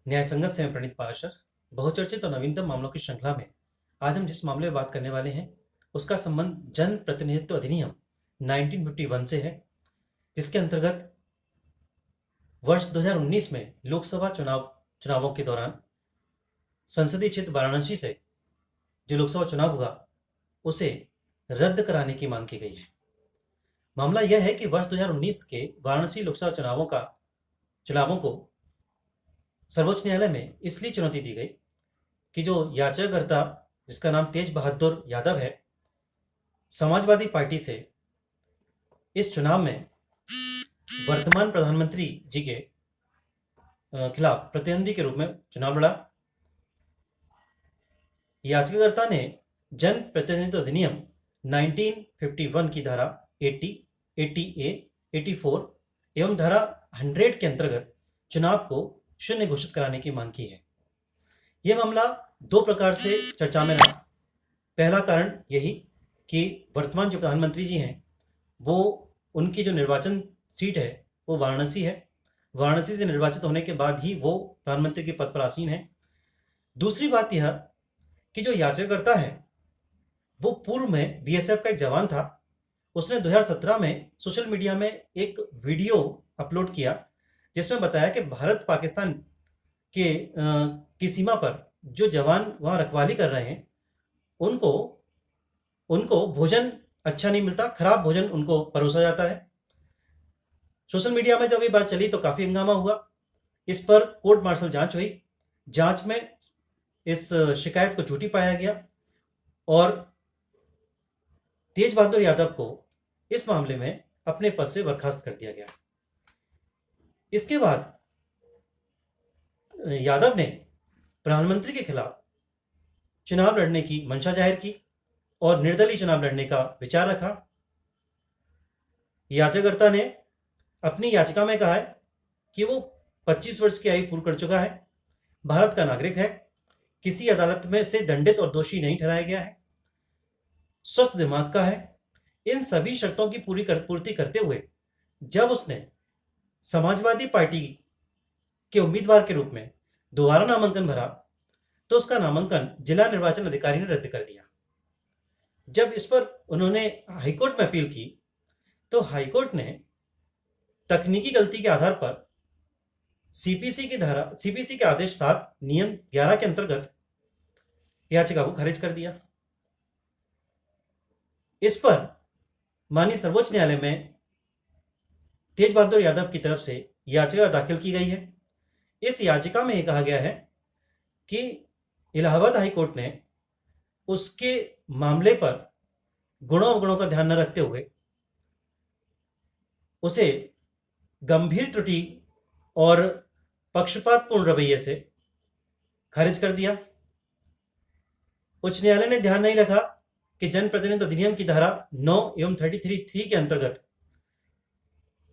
न्याय संगत से मैं प्रणीत पाराशर। बहुचर्चित और नवीनतम मामलों की श्रृंखला में आज हम जिस मामले में बात करने वाले हैं उसका संबंध जन प्रतिनिधित्व अधिनियम 1951 से है, जिसके अंतर्गत वर्ष 2019 में लोकसभा चुनावों के दौरान संसदीय क्षेत्र वाराणसी से जो लोकसभा चुनाव हुआ उसे रद्द कराने की मांग की गई है। मामला यह है कि वर्ष 2019 के वाराणसी लोकसभा चुनावों को सर्वोच्च न्यायालय में इसलिए चुनौती दी गई कि जो याचिकाकर्ता, जिसका नाम तेज बहादुर यादव है, समाजवादी पार्टी से इस चुनाव में वर्तमान प्रधानमंत्री जी के खिलाफ प्रतिद्वंदी के रूप में चुनाव लड़ा। याचिकाकर्ता ने जन प्रतिनिधित्व अधिनियम 1951 की धारा 80, 80A, 84 एवं धारा 100 के अंतर्गत चुनाव को शून्य घोषित कराने की मांग की है। यह मामला दो प्रकार से चर्चा में रहा। पहला कारण यही कि वर्तमान जो प्रधानमंत्री जी हैं वो, उनकी जो निर्वाचन सीट है वो वाराणसी है। वाराणसी से निर्वाचित होने के बाद ही वो प्रधानमंत्री के पद पर आसीन है। दूसरी बात यह कि जो याचिकाकर्ता है वो पूर्व में बीएसएफ का एक जवान था। उसने 2017 में सोशल मीडिया में एक वीडियो अपलोड किया जिसमें बताया कि भारत पाकिस्तान की सीमा पर जो जवान वहां रखवाली कर रहे हैं उनको भोजन अच्छा नहीं मिलता, खराब भोजन उनको परोसा जाता है। सोशल मीडिया में जब ये बात चली तो काफी हंगामा हुआ। इस पर कोर्ट मार्शल जांच हुई। जांच में इस शिकायत को झूठी पाया गया और तेज बहादुर यादव को इस मामले में अपने पद से बर्खास्त कर दिया गया। इसके बाद यादव ने प्रधानमंत्री के खिलाफ चुनाव लड़ने की मंशा जाहिर की और निर्दलीय चुनाव लड़ने का विचार रखा। याचिकाकर्ता ने अपनी याचिका में कहा है कि वो 25 वर्ष की आयु पूर्ण कर चुका है, भारत का नागरिक है, किसी अदालत में से दंडित और दोषी नहीं ठहराया गया है, स्वस्थ दिमाग का है। इन सभी शर्तों की पूर्ति करते हुए जब उसने समाजवादी पार्टी के उम्मीदवार के रूप में दोबारा नामांकन भरा तो उसका नामांकन जिला निर्वाचन अधिकारी ने रद्द कर दिया। जब इस पर उन्होंने हाईकोर्ट में अपील की तो हाईकोर्ट ने तकनीकी गलती के आधार पर सीपीसी के आदेश 7 नियम 11 के अंतर्गत याचिका को खारिज कर दिया। इस पर माननीय सर्वोच्च न्यायालय में तेज बहादुर यादव की तरफ से याचिका दाखिल की गई है। इस याचिका में यह कहा गया है कि इलाहाबाद हाई कोर्ट ने उसके मामले पर गुणों अवगुणों का ध्यान न रखते हुए उसे गंभीर त्रुटि और पक्षपातपूर्ण रवैये से खारिज कर दिया। उच्च न्यायालय ने ध्यान नहीं रखा कि जनप्रतिनिधित्व अधिनियम की धारा 9 एवं 33(3) के अंतर्गत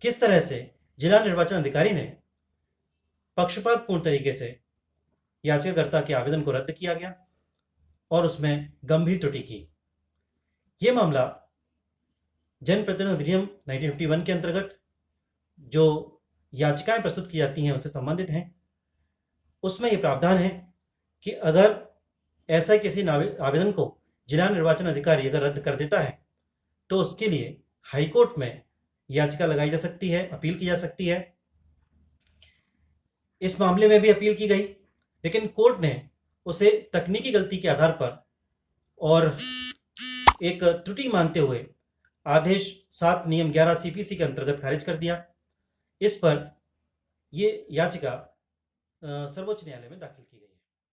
किस तरह से जिला निर्वाचन अधिकारी ने पक्षपातपूर्ण तरीके से याचिकाकर्ता के आवेदन को रद्द किया गया और उसमें गंभीर त्रुटि की। यह मामला जनप्रतिनिधित्व अधिनियम 1951 के अंतर्गत जो याचिकाएं प्रस्तुत की जाती हैं उनसे संबंधित हैं। उसमें यह प्रावधान है कि अगर ऐसा किसी आवेदन को जिला निर्वाचन अधिकारी अगर रद्द कर देता है तो उसके लिए हाईकोर्ट में याचिका लगाई जा सकती है, अपील की जा सकती है। इस मामले में भी अपील की गई, लेकिन कोर्ट ने उसे तकनीकी गलती के आधार पर और एक त्रुटि मानते हुए आदेश 7 नियम 11 सीपीसी के अंतर्गत खारिज कर दिया। इस पर यह याचिका सर्वोच्च न्यायालय में दाखिल की गई।